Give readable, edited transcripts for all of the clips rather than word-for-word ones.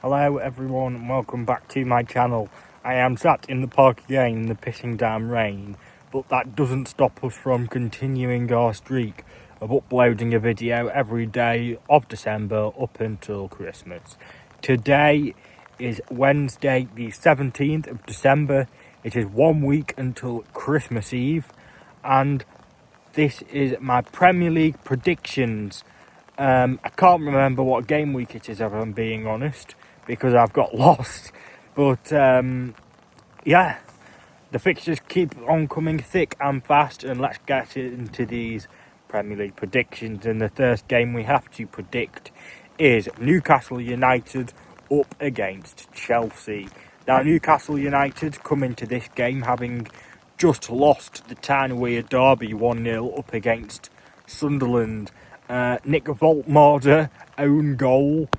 Hello everyone and welcome back to my channel. I am sat in the park again in the pissing down rain, but that doesn't stop us from continuing our streak of uploading a video every day of December up until Christmas. Today is Wednesday the 17th of December. It is 1 week until Christmas Eve and this is my Premier League predictions. I can't remember what game week it is if I'm being honest, because I've got lost. But yeah, the fixtures keep on coming thick and fast, and let's get into these Premier League predictions. And the first game we have to predict is Newcastle United up against Chelsea. Now, Newcastle United come into this game having just lost the town-away derby 1-0 up against Sunderland. Nick Voltmarder own goal.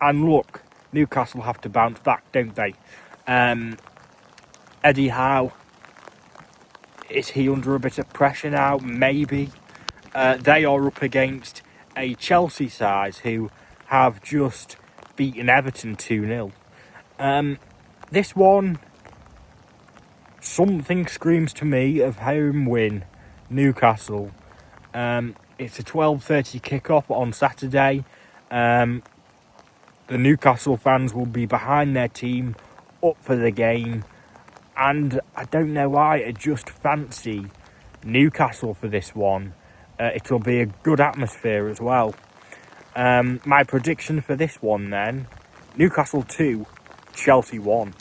And look, Newcastle have to bounce back, don't they? Eddie Howe, is he under a bit of pressure now? Maybe. They are up against a Chelsea side who have just beaten Everton 2-0. This one, something screams to me of home win, Newcastle. It's a 12:30 kick-off on Saturday. The Newcastle fans will be behind their team, up for the game. And I don't know why, I just fancy Newcastle for this one. It'll be a good atmosphere as well. My prediction for this one then, Newcastle 2, Chelsea 1.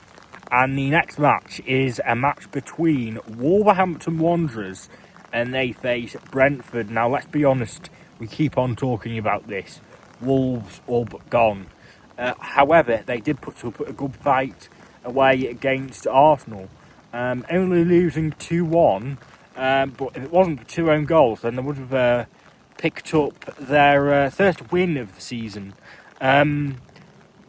And the next match is a match between Wolverhampton Wanderers and they face Brentford. Now, let's be honest, we keep on talking about this. Wolves all but gone. However, they did put up a good fight away against Arsenal. Only losing 2-1. But if it wasn't for 2 own goals, then they would have picked up their first win of the season. And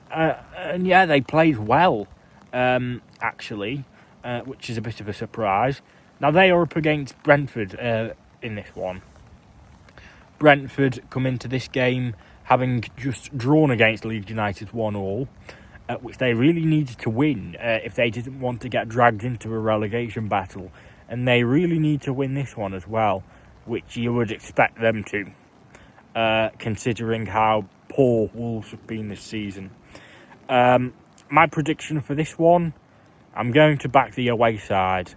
yeah, they played well, actually, which is a bit of a surprise. Now, they are up against Brentford in this one. Brentford come into this game having just drawn against Leeds United 1-1, which they really needed to win if they didn't want to get dragged into a relegation battle. And they really need to win this one as well, which you would expect them to, considering how poor Wolves have been this season. My prediction for this one, I'm going to back the away side.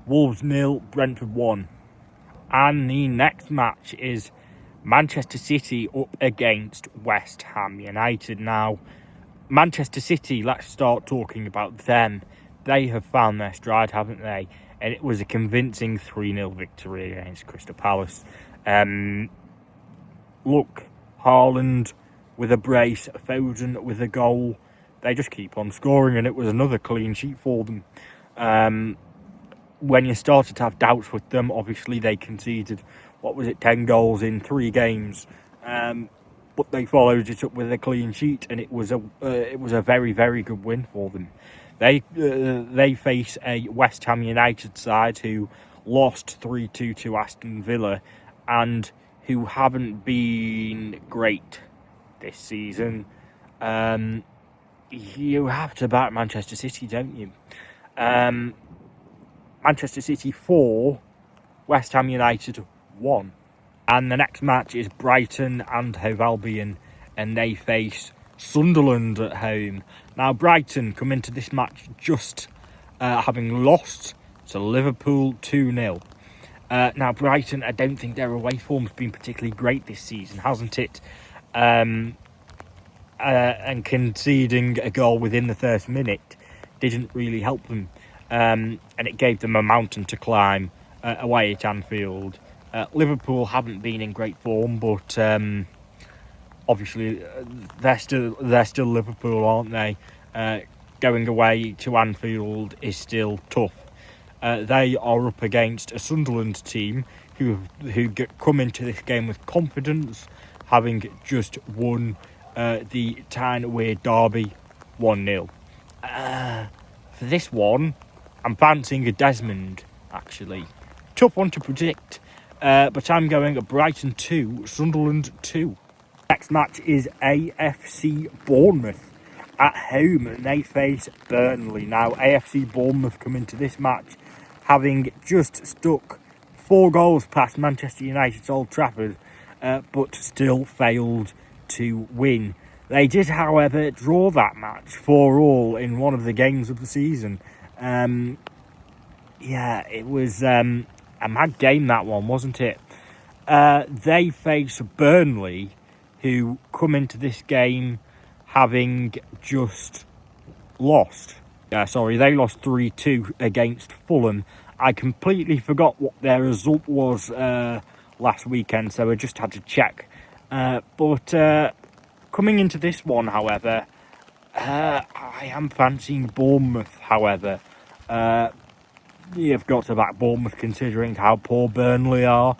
Wolves 0, Brentford 1. And the next match is Manchester City up against West Ham United. Now, Manchester City, let's start talking about them. They have found their stride, haven't they? And it was a convincing 3-0 victory against Crystal Palace. Look, Haaland with a brace, Foden with a goal. They just keep on scoring, and it was another clean sheet for them. When you started to have doubts with them, obviously they conceded, 10 goals in 3 games. But they followed it up with a clean sheet, and it was a very, very good win for them. They face a West Ham United side who lost 3-2 to Aston Villa, and who haven't been great this season. You have to back Manchester City, don't you? Manchester City 4, West Ham United 1. And the next match is Brighton and Hove Albion, and they face Sunderland at home. Now, Brighton come into this match just having lost to Liverpool 2-0. Now, Brighton, I don't think their away form's been particularly great this season, hasn't it? And conceding a goal within the first minute didn't really help them. And it gave them a mountain to climb away at Anfield. Liverpool haven't been in great form, but obviously they're still Liverpool, aren't they? Going away to Anfield is still tough. They are up against a Sunderland team who come into this game with confidence, having just won the town-away derby 1-0. For this one, I'm fancying a Desmond, actually. Tough one to predict, but I'm going a Brighton 2, Sunderland 2. Next match is AFC Bournemouth at home, and they face Burnley. Now, AFC Bournemouth come into this match having just stuck 4 goals past Manchester United's Old Trafford, but still failed to win. They did, however, draw that match 4-4 in one of the games of the season. Yeah, it was a mad game, that one, wasn't it? They face Burnley, who come into this game having just lost. They lost 3-2 against Fulham. I completely forgot what their result was last weekend, so I just had to check. But coming into this one, however, I am fancying Bournemouth, however. You've got to back Bournemouth considering how poor Burnley are.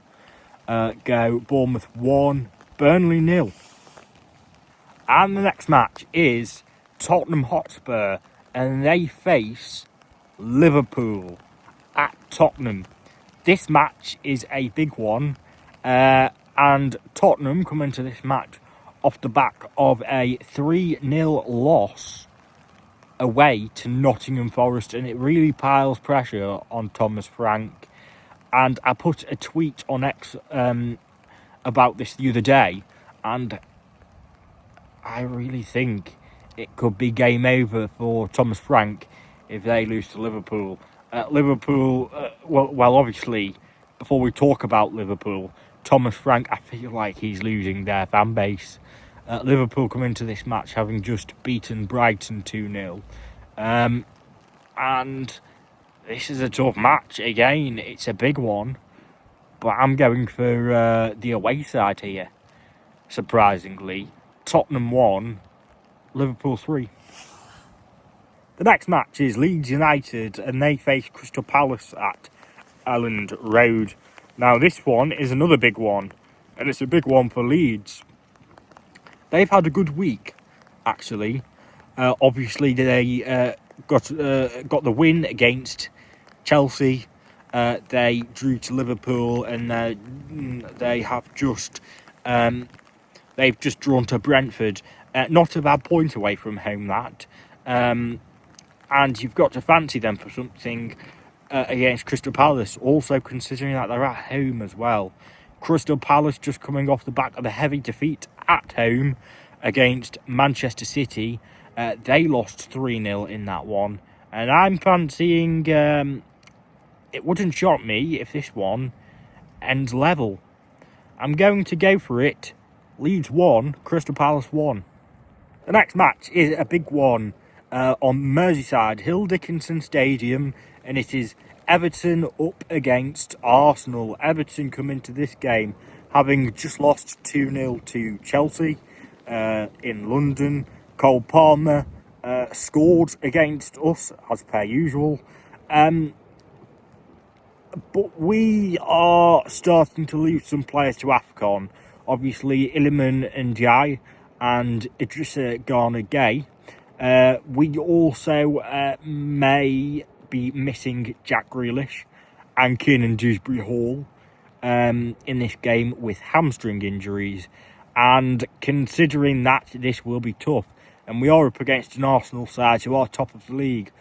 Go Bournemouth 1, Burnley 0. And the next match is Tottenham Hotspur, and they face Liverpool at Tottenham. This match is a big one, and Tottenham come into this match off the back of a 3-0 loss away to Nottingham Forest, and it really piles pressure on Thomas Frank. And I put a tweet on X about this the other day, and I really think it could be game over for Thomas Frank if they lose to Liverpool. Well, obviously, before we talk about Liverpool, Thomas Frank, I feel like he's losing their fan base. Liverpool come into this match having just beaten Brighton 2-0. And this is a tough match. Again, it's a big one. But I'm going for the away side here, surprisingly. Tottenham 1, Liverpool 3. The next match is Leeds United, and they face Crystal Palace at Elland Road. Now, this one is another big one, and it's a big one for Leeds. They've had a good week, actually. Obviously, they got the win against Chelsea. They drew to Liverpool, and they have just they've just drawn to Brentford. Not a bad point away from home, that. And you've got to fancy them for something against Crystal Palace, also considering that they're at home as well. Crystal Palace just coming off the back of a heavy defeat at home against Manchester City. They lost 3-0 in that one. And I'm fancying, it wouldn't shock me if this one ends level. I'm going to go for it. Leeds 1, Crystal Palace 1. The next match is a big one on Merseyside, Hill Dickinson Stadium, and it is Everton up against Arsenal. Everton come into this game having just lost 2-0 to Chelsea in London. Cole Palmer scored against us, as per usual. But we are starting to lose some players to AFCON. Obviously, Iliman Ndiaye and Idrissa Gana Gueye. We also may be missing Jack Grealish and Kiernan Dewsbury Hall in this game with hamstring injuries. And considering that this will be tough, and we are up against an Arsenal side who are top of the league,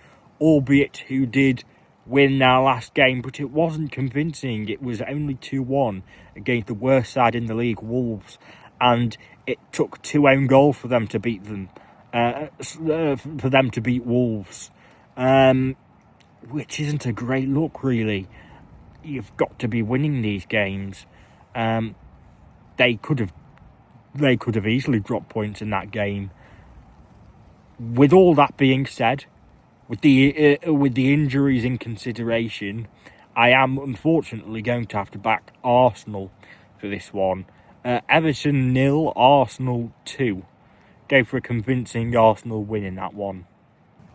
albeit who did win our last game, but it wasn't convincing. It was only 2-1 against the worst side in the league, Wolves, and it took 2 own goals for them to beat them, for them to beat Wolves, which isn't a great look, really. You've got to be winning these games. They could have easily dropped points in that game. With all that being said, with the injuries in consideration, I am unfortunately going to have to back Arsenal for this one. Everton 0, Arsenal 2. Go for a convincing Arsenal win in that one.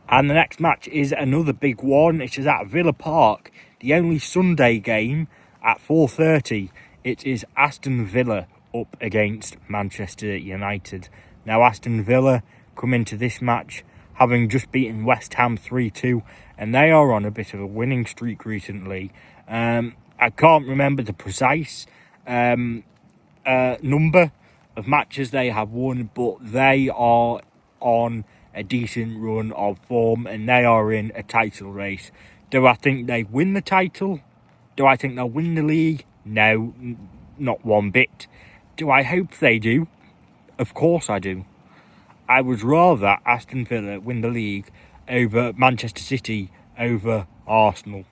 And the next match is another big one. It is at Villa Park, the only Sunday game at 4:30. It is Aston Villa up against Manchester United. Now, Aston Villa come into this match having just beaten West Ham 3-2, and they are on a bit of a winning streak recently. I can't remember the precise number of matches they have won, but they are on a decent run of form and they are in a title race. Do I think they win the title? Do I think they'll win the league? No, not one bit. Do I hope they do? Of course I do. I would rather Aston Villa win the league over Manchester City, over Arsenal.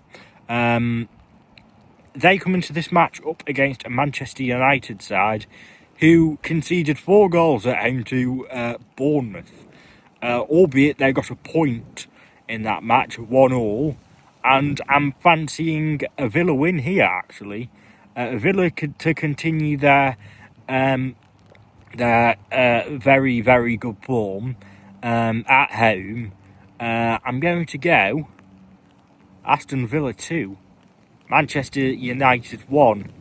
They come into this match up against a Manchester United side who conceded 4 goals at home to Bournemouth. Albeit they got a point in that match, 1-1. And I'm fancying a Villa win here, actually. Villa to continue their very, very good form at home. I'm going to go Aston Villa 2, Manchester United 1.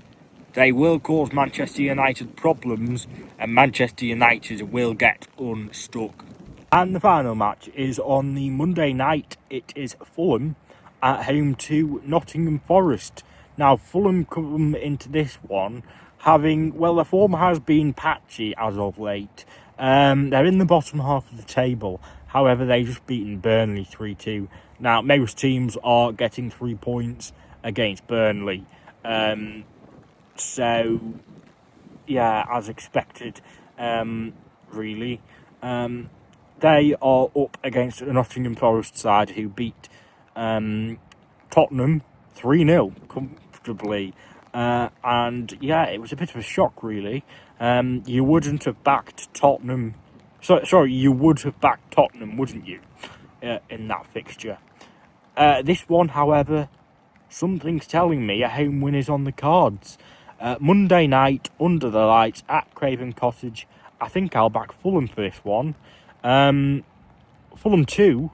They will cause Manchester United problems and Manchester United will get unstuck. And the final match is on the Monday night. It is Fulham at home to Nottingham Forest. Now, Fulham come into this one having, well, their form has been patchy as of late. They're in the bottom half of the table. However, they've just beaten Burnley 3-2. Now, most teams are getting 3 points against Burnley. So, yeah, as expected, really. They are up against the Nottingham Forest side who beat Tottenham 3-0 comfortably. And yeah, it was a bit of a shock, really. You wouldn't have backed Tottenham. Sorry, you would have backed Tottenham, wouldn't you, in that fixture? This one, however, something's telling me a home win is on the cards. Monday night, under the lights at Craven Cottage. I think I'll back Fulham for this one. Fulham 2,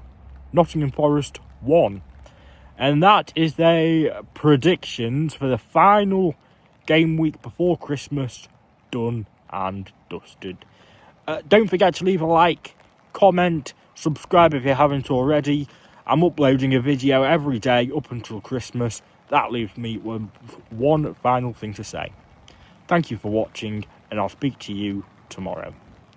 Nottingham Forest 1. And that is their predictions for the final game week before Christmas, done and dusted. Don't forget to leave a like, comment, subscribe if you haven't already. I'm uploading a video every day up until Christmas. That leaves me with one final thing to say. Thank you for watching, and I'll speak to you tomorrow.